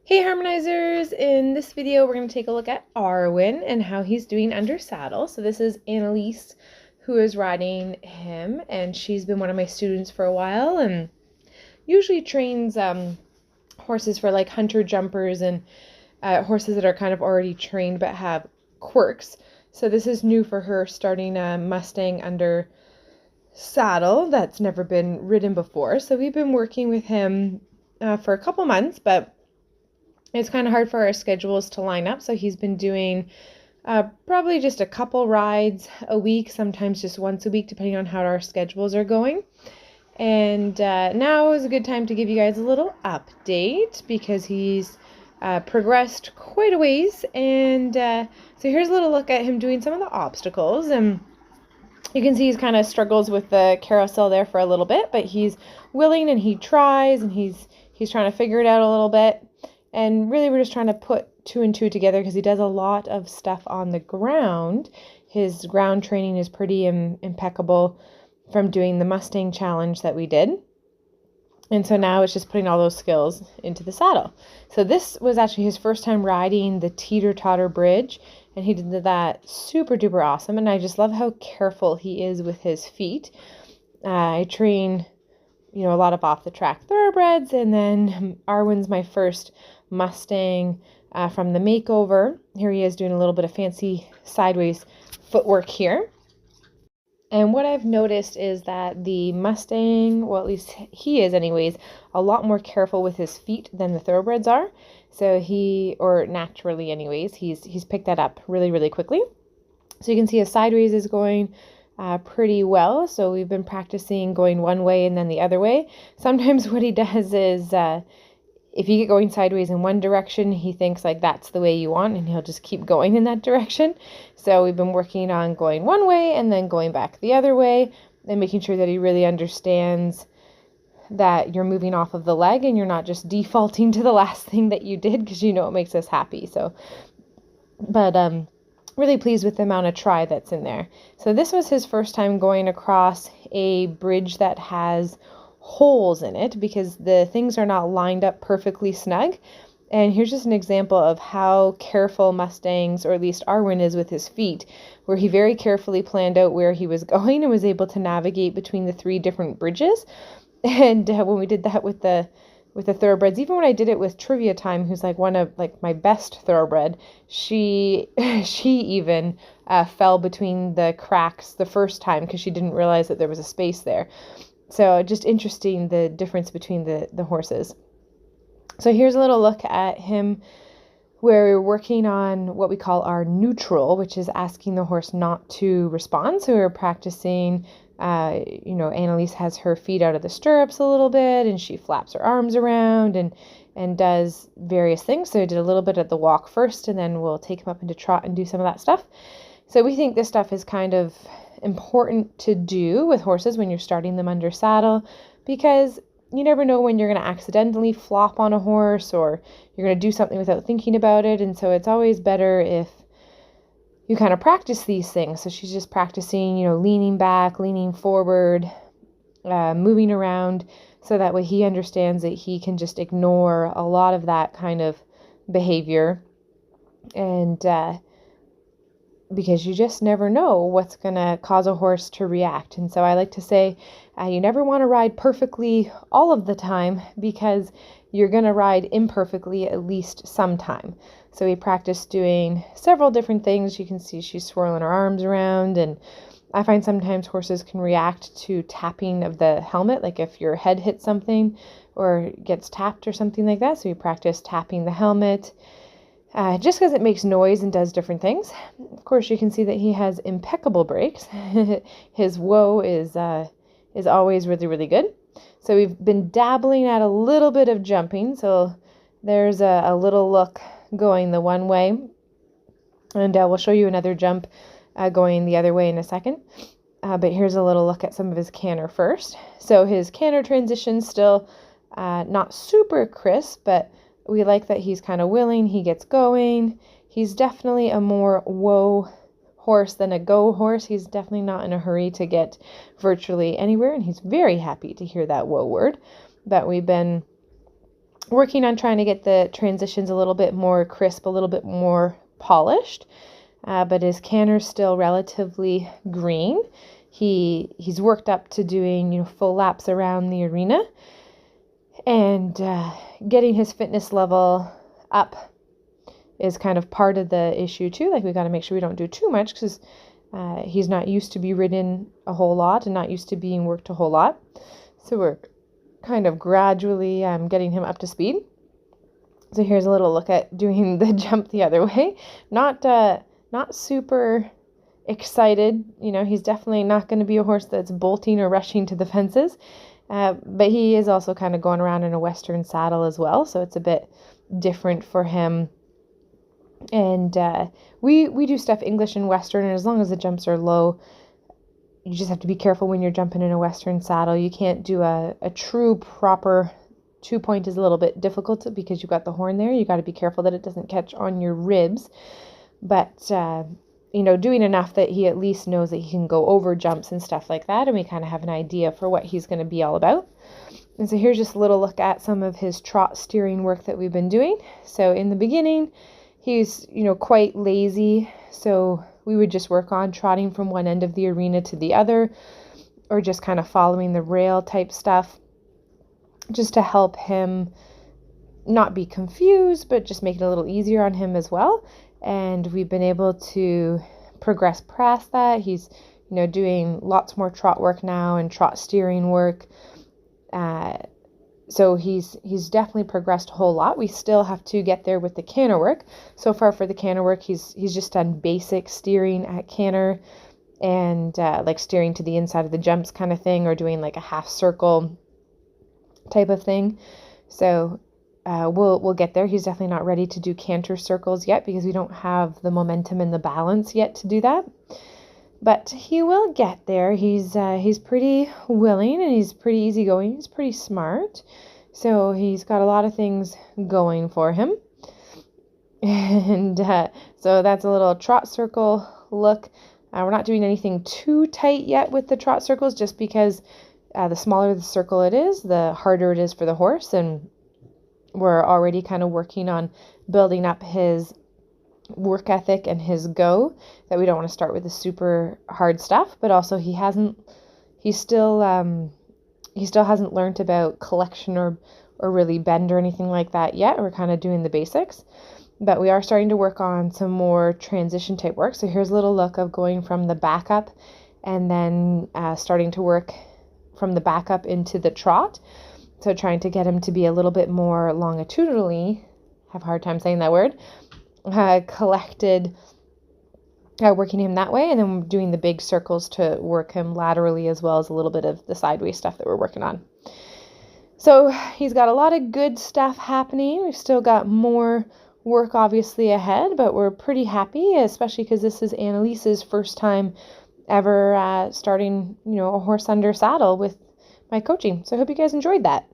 Hey Harmonizers! In this video we're going to take a look at Arwin and how he's doing under saddle. So this is Annalise who is riding him, and she's been one of my students for a while and usually trains horses for like hunter jumpers and horses that are kind of already trained but have quirks. So this is new for her, starting a mustang under saddle that's never been ridden before. So we've been working with him for a couple months, but it's kind of hard for our schedules to line up, so he's been doing probably just a couple rides a week, sometimes just once a week, depending on how our schedules are going. And now is a good time to give you guys a little update because he's progressed quite a ways. And so here's a little look at him doing some of the obstacles. And you can see he's kind of struggles with the carousel there for a little bit, but he's willing and he tries and he's trying to figure it out a little bit. And really, we're just trying to put two and two together because he does a lot of stuff on the ground. His ground training is pretty impeccable from doing the Mustang challenge that we did. And so now it's just putting all those skills into the saddle. So this was actually his first time riding the teeter-totter bridge, and he did that super duper awesome. And I just love how careful he is with his feet. I train a lot of off-the-track thoroughbreds, and then Arwin's my first Mustang from the makeover. Here he is doing a little bit of fancy sideways footwork here. And what I've noticed is that the Mustang, well, at least he is anyways, a lot more careful with his feet than the thoroughbreds are. So naturally anyways, he's picked that up really, really quickly. So you can see his sideways is going pretty well. So we've been practicing going one way and then the other way. Sometimes what he does is if you get going sideways in one direction, he thinks like that's the way you want, and he'll just keep going in that direction. So we've been working on going one way and then going back the other way and making sure that he really understands that you're moving off of the leg and you're not just defaulting to the last thing that you did, because it makes us happy. So, but really pleased with the amount of try that's in there. So this was his first time going across a bridge that has holes in it because the things are not lined up perfectly snug. And here's just an example of how careful Mustangs, or at least Arwin, is with his feet, where he very carefully planned out where he was going and was able to navigate between the three different bridges. And when we did that with the thoroughbreds, even when I did it with Trivia Time, who's like one of like my best thoroughbred, she even fell between the cracks the first time because she didn't realize that there was a space there. So just interesting, the difference between the horses. So here's a little look at him where we're working on what we call our neutral, which is asking the horse not to respond. So we're practicing, Annalise has her feet out of the stirrups a little bit, and she flaps her arms around and does various things. So I did a little bit of the walk first, and then we'll take him up into trot and do some of that stuff. So we think this stuff is kind of important to do with horses when you're starting them under saddle, because you never know when you're going to accidentally flop on a horse or you're going to do something without thinking about it. And so it's always better if you kind of practice these things. So she's just practicing, leaning back, leaning forward, moving around, so that way he understands that he can just ignore a lot of that kind of behavior. And because you just never know what's going to cause a horse to react. And so I like to say you never want to ride perfectly all of the time, because you're going to ride imperfectly at least sometime. So we practice doing several different things. You can see she's swirling her arms around, and I find sometimes horses can react to tapping of the helmet, like if your head hits something or gets tapped or something like that. So we practice tapping the helmet. Just because it makes noise and does different things. Of course, you can see that he has impeccable brakes. His whoa is always really, really good. So we've been dabbling at a little bit of jumping. So there's a little look going the one way. And we'll show you another jump going the other way in a second. But here's a little look at some of his canter first. So his canter transition still not super crisp, but we like that he's kind of willing, he gets going. He's definitely a more whoa horse than a go horse. He's definitely not in a hurry to get virtually anywhere, and he's very happy to hear that whoa word. But we've been working on trying to get the transitions a little bit more crisp, a little bit more polished. But his canter's still relatively green. He's worked up to doing, full laps around the arena, and getting his fitness level up is kind of part of the issue too. Like, we got to make sure we don't do too much, because he's not used to be ridden a whole lot and not used to being worked a whole lot. So we're kind of gradually getting him up to speed. So here's a little look at doing the jump the other way. Not super excited. He's definitely not going to be a horse that's bolting or rushing to the fences. But he is also kind of going around in a Western saddle as well. So it's a bit different for him. And we do stuff English and Western. And as long as the jumps are low, you just have to be careful when you're jumping in a Western saddle. You can't do a true proper 2-point. Is a little bit difficult because you've got the horn there. You got to be careful that it doesn't catch on your ribs. But, doing enough that he at least knows that he can go over jumps and stuff like that. And we kind of have an idea for what he's going to be all about. And so here's just a little look at some of his trot steering work that we've been doing. So in the beginning, he's, quite lazy. So we would just work on trotting from one end of the arena to the other, or just kind of following the rail type stuff, just to help him not be confused, but just make it a little easier on him as well. And we've been able to progress past that. He's, doing lots more trot work now and trot steering work. So he's definitely progressed a whole lot. We still have to get there with the canter work. So far for the canter work, he's just done basic steering at canter, and like steering to the inside of the jumps kind of thing, or doing like a half circle type of thing. So we'll get there. He's definitely not ready to do canter circles yet, because we don't have the momentum and the balance yet to do that. But he will get there. He's pretty willing, and he's pretty easygoing. He's pretty smart. So he's got a lot of things going for him. And so that's a little trot circle look. We're not doing anything too tight yet with the trot circles, just because the smaller the circle it is, the harder it is for the horse. And we're already kind of working on building up his work ethic and his go, that we don't want to start with the super hard stuff. But also he still hasn't learned about collection or really bend or anything like that yet. We're kind of doing the basics, but we are starting to work on some more transition type work. So here's a little look of going from the back up, and then starting to work from the back up into the trot. So trying to get him to be a little bit more longitudinally, have a hard time saying that word, collected, working him that way, and then doing the big circles to work him laterally, as well as a little bit of the sideways stuff that we're working on. So he's got a lot of good stuff happening. We've still got more work obviously ahead, but we're pretty happy, especially because this is Annalise's first time ever starting, a horse under saddle with my coaching. So I hope you guys enjoyed that.